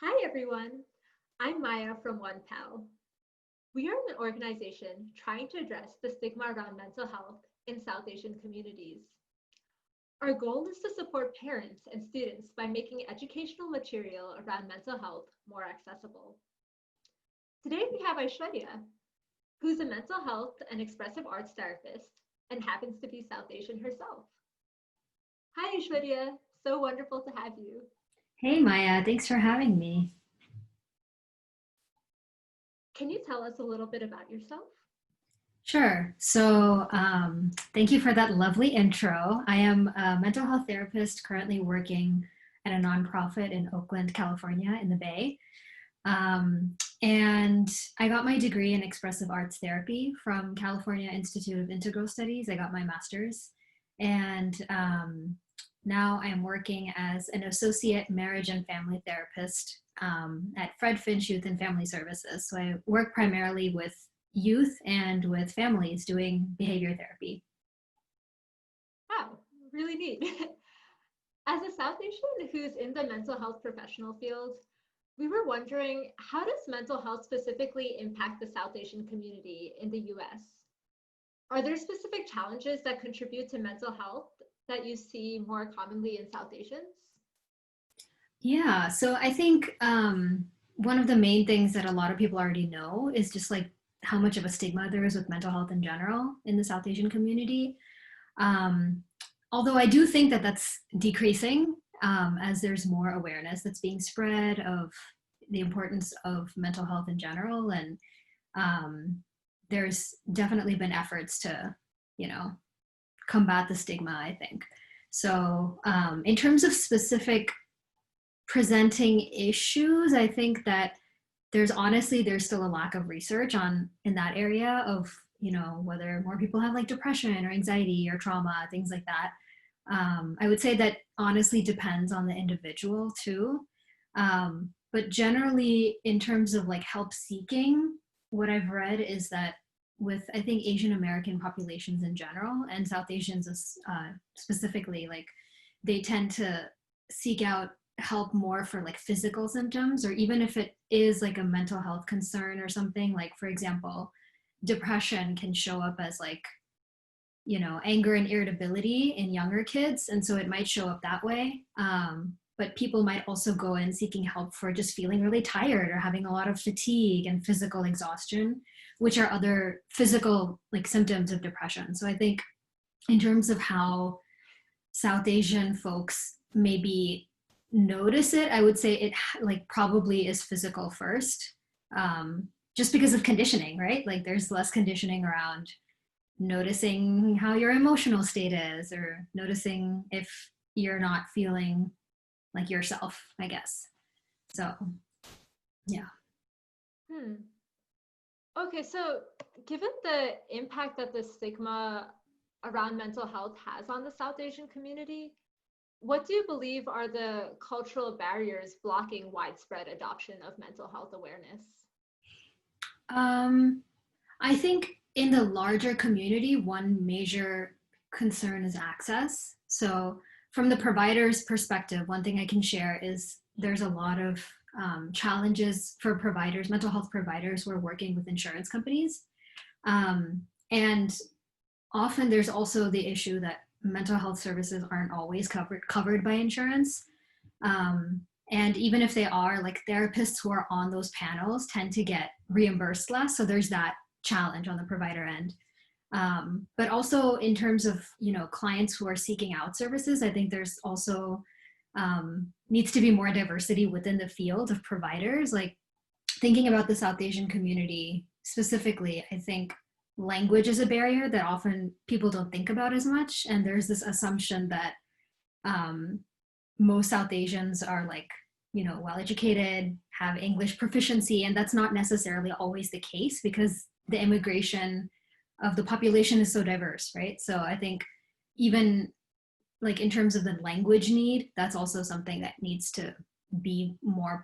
Hi, everyone. I'm Maya from One Pal. We are an organization trying to address the stigma around mental health in South Asian communities. Our goal is to support parents and students by making educational material around mental health more accessible. Today, we have Aishwarya, who's a mental health and expressive arts therapist and happens to be South Asian herself. Hi, Aishwarya. So wonderful to have you. Hey Maya, thanks for having me. Can you tell us a little bit about yourself? Sure. Thank you for that lovely intro. I am a mental health therapist currently working at a nonprofit in Oakland, California, in the Bay. And I got my degree in expressive arts therapy from California Institute of Integral Studies. I got my master's. And Now I am working as an associate marriage and family therapist at Fred Finch Youth and Family Services. So I work primarily with youth and with families doing behavior therapy. Wow, really neat. As a South Asian who's in the mental health professional field, we were wondering, how does mental health specifically impact the South Asian community in the US? Are there specific challenges that contribute to mental health that you see more commonly in South Asians? Yeah, so I think one of the main things that a lot of people already know is just like how much of a stigma there is with mental health in general in the South Asian community. Um, Although I do think that that's decreasing as there's more awareness that's being spread of the importance of mental health in general, and um, there's definitely been efforts to, you know, combat the stigma, I think. In terms of specific presenting issues, I think that there's still a lack of research on in that area of, whether more people have like depression or anxiety or trauma, things like that. I would say that honestly depends on the individual too. But generally, in terms of like help seeking, what I've read is that with, I think, Asian American populations in general and South Asians specifically, like they tend to seek out help more for like physical symptoms, or even if it is like a mental health concern or something, like for example, depression can show up as like, anger and irritability in younger kids, and so it might show up that way. But people might also go in seeking help for just feeling really tired or having a lot of fatigue and physical exhaustion, which are other physical like symptoms of depression. So I think in terms of how South Asian folks maybe notice it, I would say it like probably is physical first, just because of conditioning, right? Like there's less conditioning around noticing how your emotional state is, or noticing if you're not feeling like yourself, I guess. So, yeah. Hmm. Okay, so given the impact that the stigma around mental health has on the South Asian community, what do you believe are the cultural barriers blocking widespread adoption of mental health awareness? Um, I think in the larger community, one major concern is access. So, from the provider's perspective, one thing I can share is there's a lot of challenges for providers, mental health providers who are working with insurance companies. And often there's also the issue that mental health services aren't always covered by insurance. Um, and even if they are, like therapists who are on those panels tend to get reimbursed less. So there's that challenge on the provider end. But also in terms of, clients who are seeking out services, I think there's also needs to be more diversity within the field of providers. Like thinking about the South Asian community specifically, I think language is a barrier that often people don't think about as much. And there's this assumption that um, most South Asians are like, well educated, have English proficiency, and that's not necessarily always the case because the immigration of the population is so diverse, right? So I think even like in terms of the language need, that's also something that needs to be more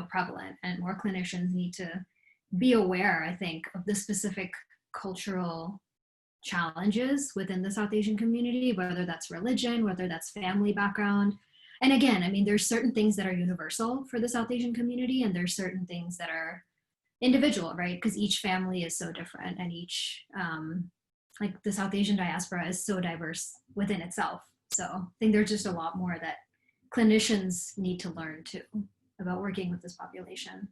prevalent, and more clinicians need to be aware, I think, of the specific cultural challenges within the South Asian community, whether that's religion, whether that's family background. And again, I mean, there's certain things that are universal for the South Asian community, and there's certain things that are individual, right? Because each family is so different, and each like the South Asian diaspora is so diverse within itself. So I think there's just a lot more that clinicians need to learn too about working with this population.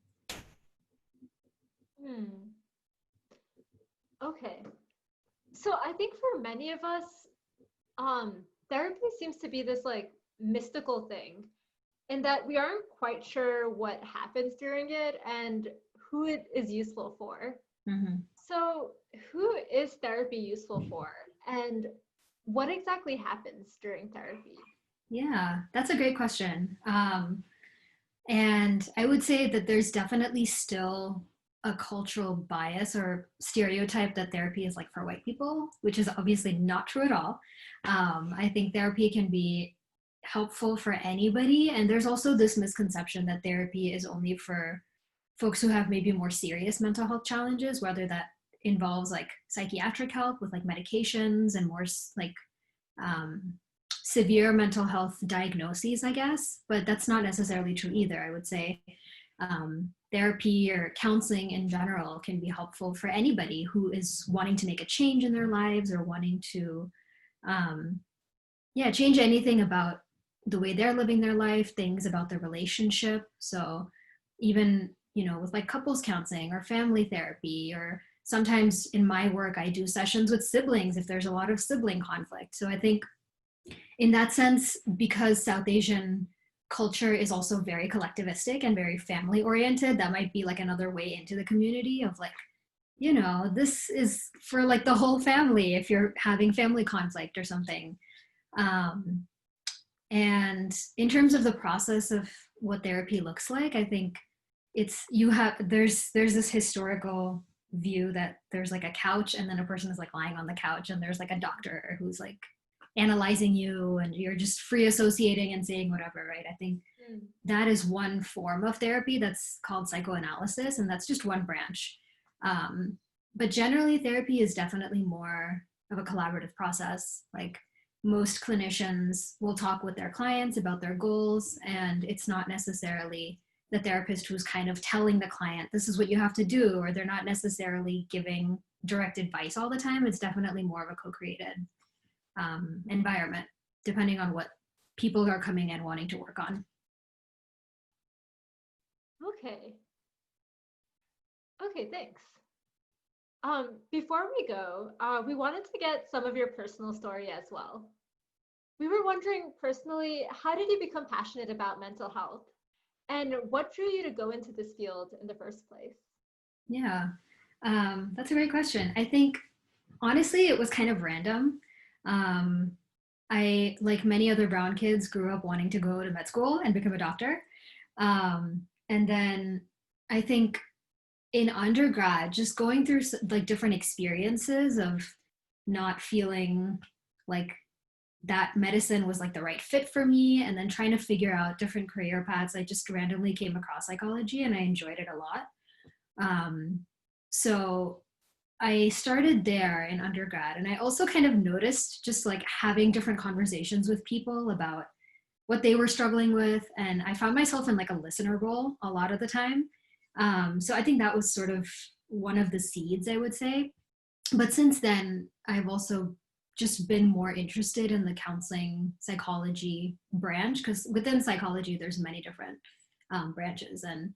Hmm. Okay. So I think for many of us, therapy seems to be this like mystical thing in that we aren't quite sure what happens during it and who it is useful for. Mm-hmm. So, who is therapy useful for? And what exactly happens during therapy? Yeah, that's a great question. And I would say that there's definitely still a cultural bias or stereotype that therapy is like for white people, which is obviously not true at all. I think therapy can be helpful for anybody. And there's also this misconception that therapy is only for folks who have maybe more serious mental health challenges, whether that involves like psychiatric help with like medications and more like um, severe mental health diagnoses, I guess, but that's not necessarily true either. I would say therapy or counseling in general can be helpful for anybody who is wanting to make a change in their lives or wanting to, um, yeah, change anything about the way they're living their life, things about their relationship. So even, you know, with like couples counseling or family therapy, or sometimes in my work, I do sessions with siblings if there's a lot of sibling conflict. So I think in that sense, because South Asian culture is also very collectivistic and very family oriented, that might be like another way into the community of like, you know, this is for like the whole family if you're having family conflict or something. Um, and in terms of the process of what therapy looks like, I think it's you have there's this historical view that there's like a couch and then a person is like lying on the couch and there's like a doctor who's like analyzing you and you're just free associating and saying whatever, right? I think Mm. that is one form of therapy that's called psychoanalysis, and that's just one branch. Um, but generally, therapy is definitely more of a collaborative process. Like most clinicians will talk with their clients about their goals, and it's not necessarily the therapist who's kind of telling the client, this is what you have to do, or they're not necessarily giving direct advice all the time. It's definitely more of a co created environment, depending on what people are coming in wanting to work on. Okay. Okay, thanks. Before we go, we wanted to get some of your personal story as well. We were wondering personally, how did you become passionate about mental health? And what drew you to go into this field in the first place? Yeah, that's a great question. I think honestly, it was kind of random. Um, I, like many other brown kids, grew up wanting to go to med school and become a doctor. And then I think in undergrad, just going through like different experiences of not feeling like that medicine was like the right fit for me, and then trying to figure out different career paths, I just randomly came across psychology and I enjoyed it a lot. Um, so I started there in undergrad, and I also kind of noticed just like having different conversations with people about what they were struggling with, and I found myself in like a listener role a lot of the time. So I think that was sort of one of the seeds, I would say. But since then, I've also just been more interested in the counseling psychology branch, because within psychology, there's many different branches. And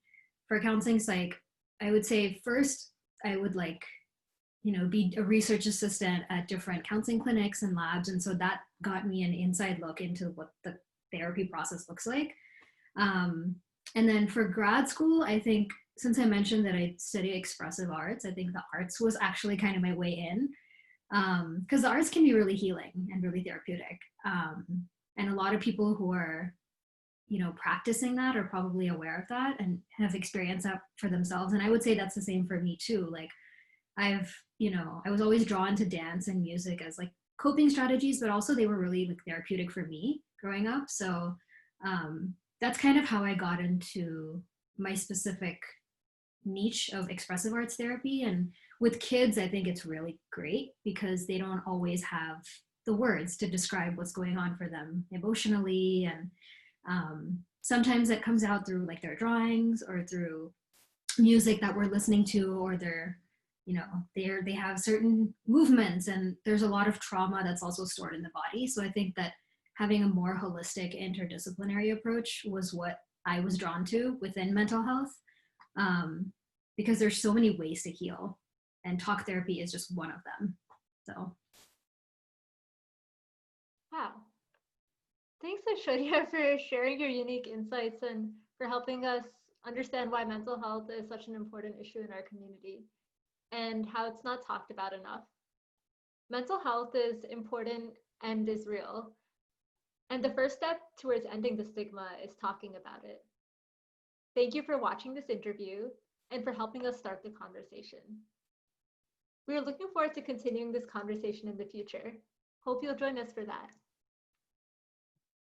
for counseling psych, I would say first I would like, you know, be a research assistant at different counseling clinics and labs. And so that got me an inside look into what the therapy process looks like. Um, and then for grad school, I think since I mentioned that I study expressive arts, I think the arts was actually kind of my way in, because the arts can be really healing and really therapeutic. And a lot of people who are, you know, practicing that are probably aware of that and have experienced that for themselves. And I would say that's the same for me too. Like I've, you know, I was always drawn to dance and music as like coping strategies, but also they were really like therapeutic for me growing up. So that's kind of how I got into my specific niche of expressive arts therapy. And with kids, I think it's really great because they don't always have the words to describe what's going on for them emotionally. And Sometimes it comes out through like their drawings or through music that we're listening to, or their, you know, they have certain movements, and there's a lot of trauma that's also stored in the body. So I think that having a more holistic interdisciplinary approach was what I was drawn to within mental health, um, because there's so many ways to heal, and talk therapy is just one of them. So Wow. Thanks, Aishwarya, for sharing your unique insights and for helping us understand why mental health is such an important issue in our community and how it's not talked about enough. Mental health is important and is real. And the first step towards ending the stigma is talking about it. Thank you for watching this interview and for helping us start the conversation. We are looking forward to continuing this conversation in the future. Hope you'll join us for that.